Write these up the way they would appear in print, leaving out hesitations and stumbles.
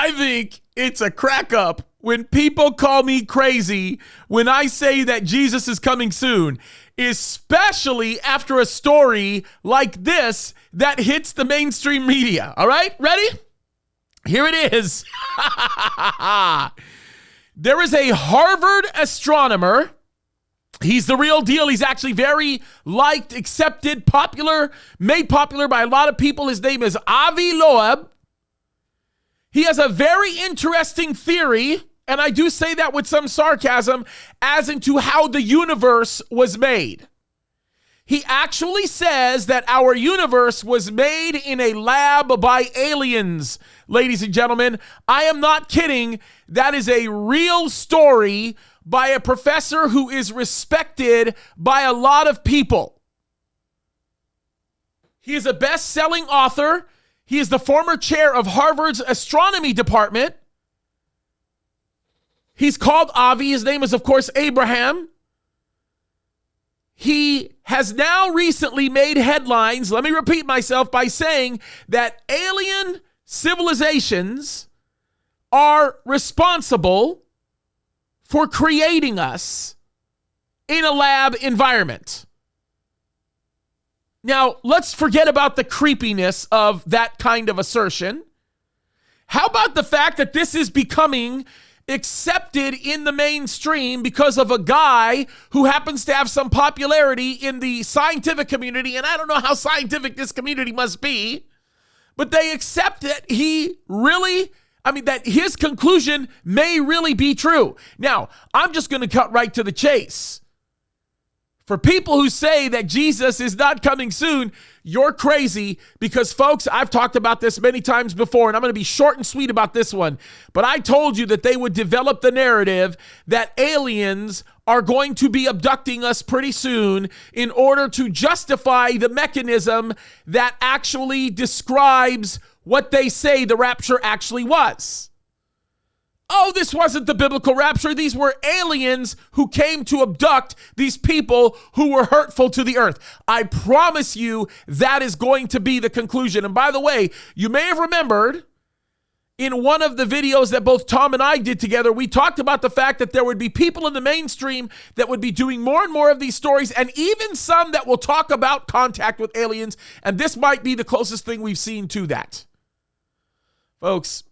I think it's a crack up when people call me crazy when I say that Jesus is coming soon, especially after a story like this that hits the mainstream media. All right, ready? Here it is. There is a Harvard astronomer. He's the real deal. He's actually very liked, accepted, popular, made popular by a lot of people. His name is Avi Loeb. He has a very interesting theory, and I do say that with some sarcasm, as into how the universe was made. He actually says that our universe was made in a lab by aliens, ladies and gentlemen. I am not kidding. That is a real story by a professor who is respected by a lot of people. He is a best-selling author. He is the former chair of Harvard's astronomy department. He's called Avi. His name is, of course, Abraham. He has now recently made headlines, let me repeat myself, by saying that alien civilizations are responsible for creating us in a lab environment. Now, let's forget about the creepiness of that kind of assertion. How about the fact that this is becoming accepted in the mainstream because of a guy who happens to have some popularity in the scientific community, and I don't know how scientific this community must be, but they accept that that his conclusion may really be true. Now, I'm just going to cut right to the chase. For people who say that Jesus is not coming soon, you're crazy because, folks, I've talked about this many times before, and I'm going to be short and sweet about this one. But I told you that they would develop the narrative that aliens are going to be abducting us pretty soon in order to justify the mechanism that actually describes what they say the rapture actually was. Oh, this wasn't the biblical rapture. These were aliens who came to abduct these people who were hurtful to the earth. I promise you that is going to be the conclusion. And by the way, you may have remembered in one of the videos that both Tom and I did together, we talked about the fact that there would be people in the mainstream that would be doing more and more of these stories, and even some that will talk about contact with aliens. And this might be the closest thing we've seen to that. Folks,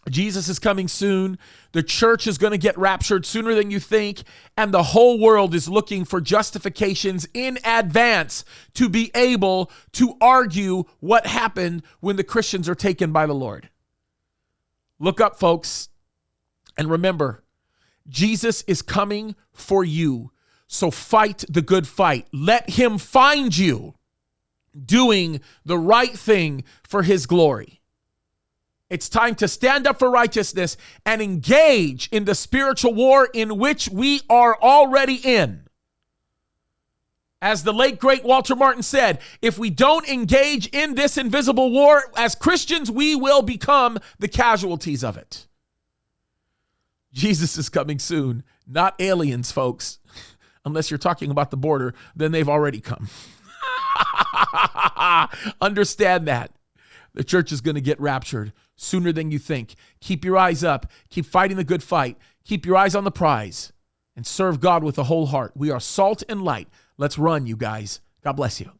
Jesus is coming soon. The church is going to get raptured sooner than you think. And the whole world is looking for justifications in advance to be able to argue what happened when the Christians are taken by the Lord. Look up, folks. And remember, Jesus is coming for you. So fight the good fight. Let him find you doing the right thing for his glory. It's time to stand up for righteousness and engage in the spiritual war in which we are already in. As the late, great Walter Martin said, if we don't engage in this invisible war, as Christians, we will become the casualties of it. Jesus is coming soon, not aliens, folks. Unless you're talking about the border, then they've already come. Understand that. The church is going to get raptured sooner than you think. Keep your eyes up. Keep fighting the good fight. Keep your eyes on the prize and serve God with a whole heart. We are salt and light. Let's run, you guys. God bless you.